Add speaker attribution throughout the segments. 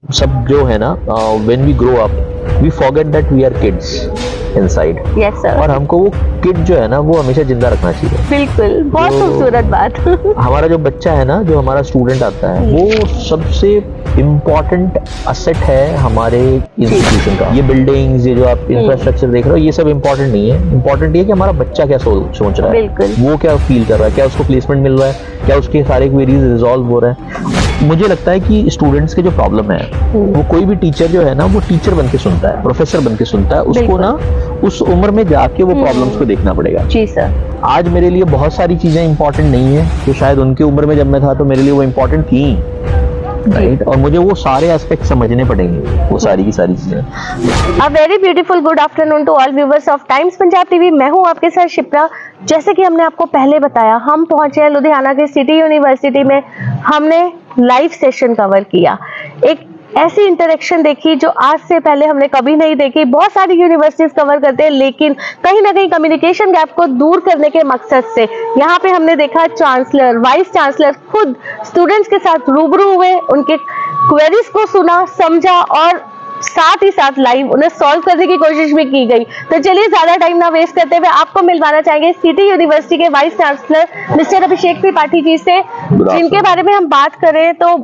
Speaker 1: सब जो है ना, when we grow up we forget that we are kids inside.
Speaker 2: Yes sir,
Speaker 1: और हमको वो किड जो है ना वो हमेशा जिंदा रखना चाहिए।
Speaker 2: बिल्कुल, बहुत
Speaker 1: जो-
Speaker 2: खूबसूरत बात।
Speaker 1: हमारा जो बच्चा है ना, जो हमारा स्टूडेंट आता है, वो सबसे इम्पोर्टेंट असेट है हमारे इंस्टीट्यूशन का। ये बिल्डिंग्स, ये जो आप इंफ्रास्ट्रक्चर देख रहे हो, ये सब इम्पोर्टेंट नहीं है। इम्पोर्टेंट ये है कि हमारा बच्चा क्या सोच रहा है,
Speaker 2: बिल्कुल।
Speaker 1: वो क्या फील कर रहा है, क्या उसको प्लेसमेंट मिल रहा है, क्या उसके सारे क्वेरीज रिजॉल्व हो रहे हैं। मुझे लगता है कि स्टूडेंट्स के जो प्रॉब्लम है, वो कोई भी टीचर जो है ना, वो टीचर बन के सुनता है, प्रोफेसर बन के सुनता है। उसको
Speaker 2: बिल्कुल।
Speaker 1: ना उस उम्र में जाके वो प्रॉब्लम्स को देखना पड़ेगा।
Speaker 2: जी सर,
Speaker 1: आज मेरे लिए बहुत सारी चीजें इंपॉर्टेंट नहीं है, तो शायद उनकी उम्र में जब मैं था तो मेरे लिए वो इंपॉर्टेंट थी, राइट। और मुझे वो सारे एस्पेक्ट समझने पड़ेंगे, वो सारी की सारी चीजें।
Speaker 2: A very beautiful good afternoon to all viewers of Times Punjab TV. मैं हूं आपके साथ शिप्रा। जैसे कि हमने आपको पहले बताया, हम पहुंचे हैं लुधियाना के सिटी यूनिवर्सिटी में। हमने लाइव सेशन कवर किया, एक ऐसी इंटरेक्शन देखी जो आज से पहले हमने कभी नहीं देखी। बहुत सारी यूनिवर्सिटीज कवर करते हैं, लेकिन कहीं ना कहीं कम्युनिकेशन गैप को दूर करने के मकसद से यहाँ पे हमने देखा चांसलर, वाइस चांसलर खुद स्टूडेंट्स के साथ रूबरू हुए, उनके क्वेरीज को सुना, समझा और साथ ही साथ लाइव उन्हें सॉल्व करने की कोशिश भी की गई। तो चलिए ज्यादा टाइम ना वेस्ट करते हुए आपको मिलवाना चाहेंगे सिटी यूनिवर्सिटी के वाइस चांसलर मिस्टर अभिषेक त्रिपाठी जी से, जिनके बारे में हम बात करें तो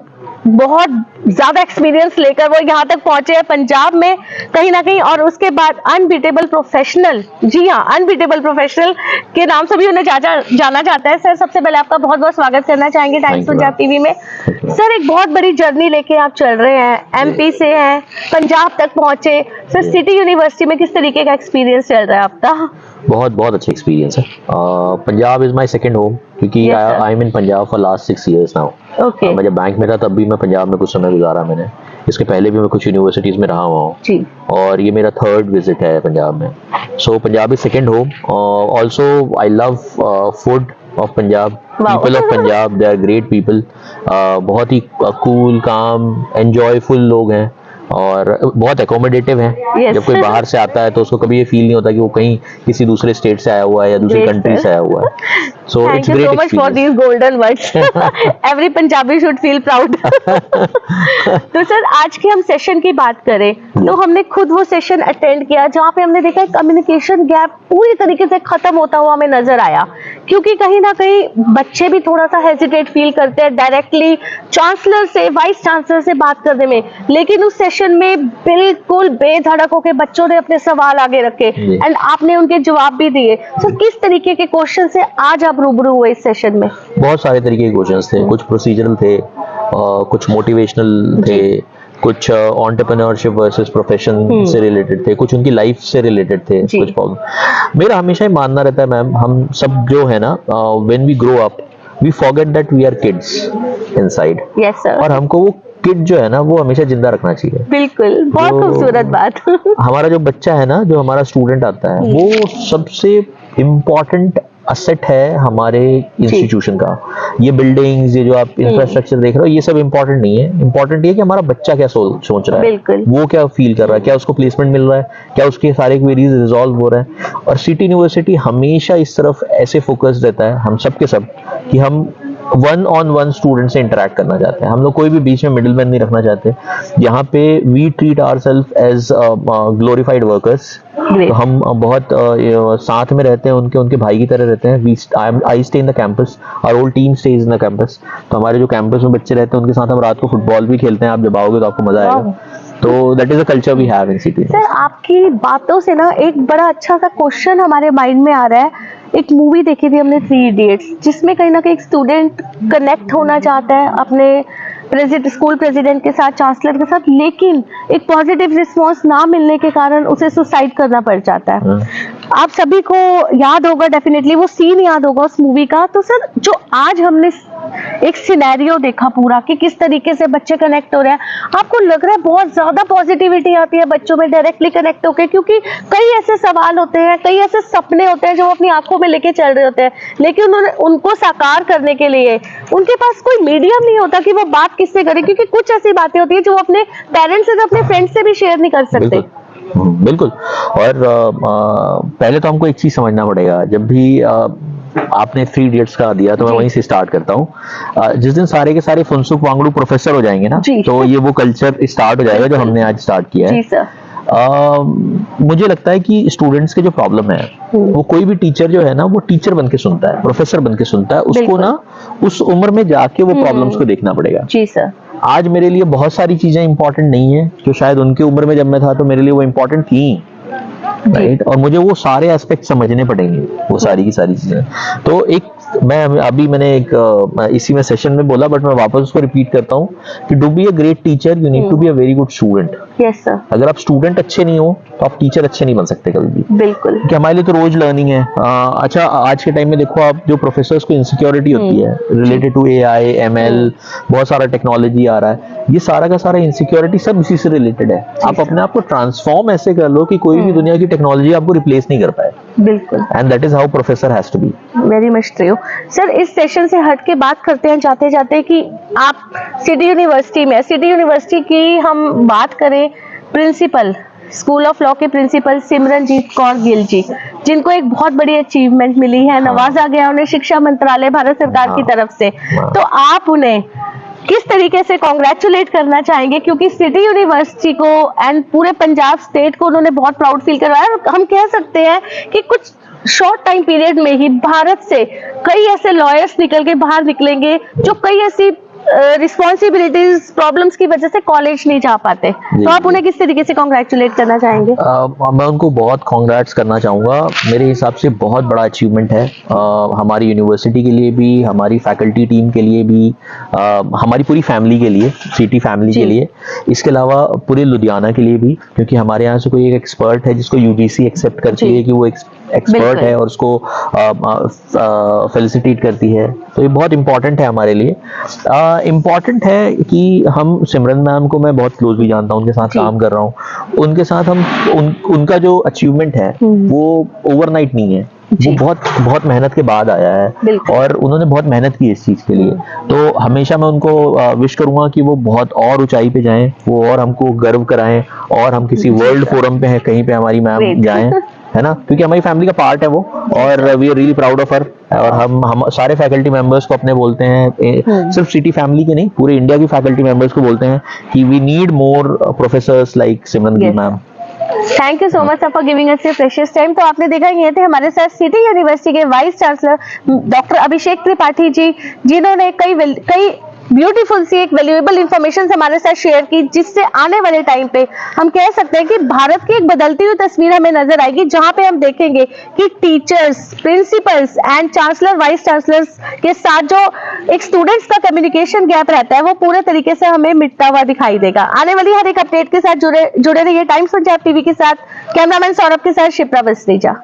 Speaker 2: बहुत ज्यादा एक्सपीरियंस लेकर वो यहाँ तक पहुंचे हैं पंजाब में कहीं ना कहीं। और उसके बाद अनबीटेबल प्रोफेशनल, जी हाँ, अनबीटेबल प्रोफेशनल के नाम से भी उन्हें जाना जाता है। सर, सबसे पहले आपका बहुत बहुत स्वागत करना चाहेंगे टाइम्स पंजाब टीवी में। सर, एक बहुत बड़ी जर्नी लेके आप चल रहे हैं, एमपी से हैं, पंजाब तक पहुंचे। सर, सिटी यूनिवर्सिटी में किस तरीके का एक्सपीरियंस चल रहा है आपका?
Speaker 1: बहुत बहुत अच्छा एक्सपीरियंस है। Punjab is my second home, क्योंकि
Speaker 2: Yes, sir.
Speaker 1: I am in Punjab for last 6 years now.
Speaker 2: Okay,
Speaker 1: मैं जब बैंक में था तब भी मैं पंजाब में कुछ समय गुजारा मैंने। इसके पहले भी मैं कुछ यूनिवर्सिटीज में रहा हुआ हूँ,
Speaker 2: जी,
Speaker 1: और ये मेरा थर्ड विजिट है पंजाब में। So Punjab is second home. Also I love food of Punjab,
Speaker 2: Wow.
Speaker 1: People of Punjab, they are great people. बहुत ही कूल, काम, एंजॉयफुल लोग हैं और बहुत एकोमोडेटिव हैं।
Speaker 2: Yes.
Speaker 1: जब कोई बाहर से आता है तो उसको कभी ये फील नहीं होता कि वो कहीं किसी दूसरे स्टेट से आया हुआ है या दूसरी
Speaker 2: Great,
Speaker 1: कंट्री
Speaker 2: sir.
Speaker 1: से आया हुआ है। So
Speaker 2: thank
Speaker 1: it's
Speaker 2: you
Speaker 1: great
Speaker 2: so much for these golden words. Every Punjabi should feel proud. तो सर, आज की हम सेशन की बात करें तो हमने खुद वो सेशन अटेंड किया जहाँ पे हमने देखा कम्युनिकेशन गैप पूरी तरीके से खत्म होता हुआ हमें नजर आया, क्योंकि कहीं ना कहीं बच्चे भी थोड़ा सा हेजिटेट फील करते हैं डायरेक्टली चांसलर से, वाइस चांसलर से बात करने में। लेकिन उस सेशन में बिल्कुल बेधड़क होकर बच्चों ने अपने सवाल आगे रखे एंड आपने उनके जवाब भी दिए। सो किस तरीके के क्वेश्चन से आज आप रूबरू हुए इस सेशन में?
Speaker 1: बहुत सारे तरीके के क्वेश्चंस थे, कुछ प्रोसीजरल थे, कुछ मोटिवेशनल थे, कुछ एंटरप्रेन्योरशिप वर्सेस प्रोफेशन से रिलेटेड थे, कुछ उनकी लाइफ से रिलेटेड थे, कुछ प्रॉब्लम। मेरा हमेशा ही मानना रहता है मैम, हम सब जो है ना, when we grow up we forget that we are kids inside.
Speaker 2: Yes sir,
Speaker 1: और हमको वो किड जो है ना वो हमेशा जिंदा रखना चाहिए।
Speaker 2: बिल्कुल, बहुत खूबसूरत बात।
Speaker 1: हमारा जो बच्चा है ना, जो हमारा स्टूडेंट आता है, वो सबसे इम्पोर्टेंट असेट है हमारे इंस्टीट्यूशन का। ये बिल्डिंग्स, ये जो आप इंफ्रास्ट्रक्चर देख रहे हो, ये सब इम्पोर्टेंट नहीं है। इम्पोर्टेंट ये है कि हमारा बच्चा क्या सोच रहा है,
Speaker 2: बिल्कुल।
Speaker 1: वो क्या फील कर रहा है, क्या उसको प्लेसमेंट मिल रहा है, क्या उसके सारे क्वेरीज रिजॉल्व हो रहे हैं। और सिटी यूनिवर्सिटी हमेशा इस तरफ ऐसे फोकस रहता है, हम सब के सब, कि हम 1-on-1 स्टूडेंट से इंटरेक्ट करना चाहते हैं। हम लोग कोई भी बीच में मिडिल मैन नहीं रखना चाहते। यहाँ पे we treat ourselves as glorified workers. तो हम बहुत साथ में रहते हैं, उनके भाई की तरह रहते हैं। I stay in the campus, our whole team stays in the campus. तो हमारे जो कैंपस में बच्चे रहते हैं उनके साथ हम रात को फुटबॉल भी खेलते हैं। आप जब आओगे तो आपको मजा आएगा। तो that is the culture we have in city.
Speaker 2: Sir, आपकी बातों से ना एक बड़ा अच्छा सा क्वेश्चन हमारे माइंड में आ रहा है। एक मूवी देखी थी हमने, 3 इडियट्स, जिसमें कहीं ना कहीं एक स्टूडेंट कनेक्ट होना चाहता है अपने स्कूल प्रेसिडेंट के साथ, चांसलर के साथ, लेकिन एक पॉजिटिव रिस्पांस ना मिलने के कारण उसे सुसाइड करना पड़ जाता है। आप सभी को याद होगा, डेफिनेटली वो सीन याद होगा उस मूवी का। तो सर, जो आज हमने एक सिनेरियो देखा पूरा कि किस तरीके से बच्चे कनेक्ट हो रहे हैं, आपको लग रहा है बहुत ज्यादा पॉजिटिविटी आती है बच्चों में डायरेक्टली कनेक्ट होकर? क्योंकि कई ऐसे सवाल होते हैं, कई ऐसे सपने होते हैं जो अपनी आंखों में लेके चल रहे होते हैं, लेकिन उनको साकार करने के लिए उनके पास कोई मीडियम नहीं होता कि वो बात किससे करें, क्योंकि कुछ ऐसी बातें होती है जो वो अपने पेरेंट्स से, अपने फ्रेंड्स से भी शेयर नहीं कर सकते।
Speaker 1: बिल्कुल। और पहले तो हमको एक चीज समझना पड़ेगा, जब भी आपने 3 इडियट्स का दिया, तो मैं
Speaker 2: जी।
Speaker 1: वहीं से स्टार्ट करता हूँ। जिस दिन सारे के सारे फुनसुक वांगडू प्रोफेसर हो जाएंगे ना,
Speaker 2: जी।
Speaker 1: तो ये वो कल्चर स्टार्ट हो जाएगा जो हमने आज स्टार्ट किया
Speaker 2: जी
Speaker 1: है।
Speaker 2: सर।
Speaker 1: मुझे लगता है कि स्टूडेंट्स के जो प्रॉब्लम है, वो कोई भी टीचर जो है ना, वो टीचर बन के सुनता है, प्रोफेसर बन के सुनता है, उसको
Speaker 2: बिल्कुल।
Speaker 1: ना उस उम्र में जाके वो प्रॉब्लम्स को देखना पड़ेगा।
Speaker 2: जी सर।
Speaker 1: आज मेरे लिए बहुत सारी चीजें इंपॉर्टेंट नहीं है जो शायद उनकी उम्र में जब मैं था तो मेरे लिए वो इंपॉर्टेंट थी, राइट, और मुझे वो सारे एस्पेक्ट समझने पड़ेंगे, वो सारी की सारी चीजें। तो एक मैंने एक इसी में सेशन में बोला, बट मैं वापस उसको रिपीट करता हूँ कि to be a great teacher you need to be a very good student.
Speaker 2: Yes sir.
Speaker 1: अगर आप स्टूडेंट अच्छे नहीं हो तो आप टीचर अच्छे नहीं बन सकते कभी भी,
Speaker 2: बिल्कुल।
Speaker 1: कि हमारे लिए तो रोज लर्निंग है। अच्छा, आज के टाइम में देखो आप, जो प्रोफेसर्स को इनसिक्योरिटी होती है रिलेटेड टू एआई एमएल, बहुत सारा टेक्नोलॉजी आ रहा है, ये सारा का सारा इनसिक्योरिटी सब इसी से रिलेटेड है। आप अपने आप को ट्रांसफॉर्म ऐसे कर लो कि कोई भी दुनिया की टेक्नोलॉजी आपको रिप्लेस नहीं कर पाए।
Speaker 2: बिल्कुल।
Speaker 1: And that is how professor has to be.
Speaker 2: Very much true sir. इस सेशन से हट के बात करते हैं जाते जाते कि आप सिटी यूनिवर्सिटी में, सिटी यूनिवर्सिटी की हम बात करें, प्रिंसिपल, स्कूल ऑफ लॉ के प्रिंसिपल सिमरनजीत कौर गिल जी, जिनको एक बहुत बड़ी अचीवमेंट मिली है, नवाजा गया उन्हें शिक्षा मंत्रालय भारत सरकार की तरफ से, तो आप उन्हें किस तरीके से कॉन्ग्रेचुलेट करना चाहेंगे? क्योंकि सिटी यूनिवर्सिटी को एंड पूरे पंजाब स्टेट को उन्होंने बहुत प्राउड फील करवाया, और हम कह सकते हैं कि कुछ शॉर्ट टाइम पीरियड में ही भारत से कई ऐसे लॉयर्स निकल के बाहर निकलेंगे जो कई ऐसी रिस्पॉन्सिबिलिटीज प्रॉब्लम्स की वजह से कॉलेज नहीं जा पाते, तो आप उन्हें किस तरीके से कॉन्ग्रेचुलेट करना चाहेंगे?
Speaker 1: मैं उनको बहुत कॉन्ग्रेट्स करना चाहूँगा। मेरे हिसाब से बहुत बड़ा अचीवमेंट है, हमारी यूनिवर्सिटी के लिए भी, हमारी फैकल्टी टीम के लिए भी, हमारी पूरी फैमिली के लिए, सिटी फैमिली के लिए, इसके अलावा पूरे लुधियाना के लिए भी, क्योंकि हमारे यहाँ से कोई एक एक्सपर्ट है जिसको यूजीसी एक्सेप्ट करती है कि वो एक्सपर्ट है और उसको फेलिसिटेट करती है, तो ये बहुत इंपॉर्टेंट है हमारे लिए। इम्पॉर्टेंट है कि हम सिमरन मैम को मैं बहुत क्लोजली जानता हूँ, उनके साथ काम कर रहा हूँ, उनके साथ हम उनका जो अचीवमेंट है वो ओवरनाइट नहीं है, वो बहुत बहुत मेहनत के बाद आया है, और उन्होंने बहुत मेहनत की इस चीज के लिए। तो हमेशा मैं उनको विश करूंगा कि वो बहुत और ऊंचाई पे जाएं, वो और हमको गर्व कराएं, और हम किसी वर्ल्ड फोरम पे हैं, कहीं पे हमारी मैम जाएं, है ना, क्योंकि हमारी फैमिली का पार्ट है वो, और we are really proud of her. और हम सारे फैकल्टी मेंबर्स को अपने बोलते हैं, सिर्फ सिटी फैमिली के नहीं, पूरे इंडिया की फैकल्टी मेंबर्स को बोलते हैं कि we need more professors like Simran Gill ma'am.
Speaker 2: Thank you so much for giving us your precious time. तो आपने देखा, ये थे हमारे साथ सिटी यूनिवर्सिटी के vice chancellor doctor Abhishek Tripathi ji, जिन्होंने कई ब्यूटीफुल सी एक वैल्यूएबल इंफॉर्मेशन हमारे साथ शेयर की, जिससे आने वाले टाइम पे हम कह सकते हैं कि भारत की एक बदलती हुई तस्वीर हमें नजर आएगी, जहां पे हम देखेंगे कि teachers, principals and chancellor, vice chancellors के साथ जो एक स्टूडेंट्स का कम्युनिकेशन गैप रहता है, वो पूरे तरीके से हमें मिटता हुआ दिखाई देगा। आने वाली हर एक अपडेट के साथ जुड़े रहिए टाइम्स पंजाब टीवी के साथ। कैमरामैन सौरभ के साथ शिप्रा वस्त्रेजा।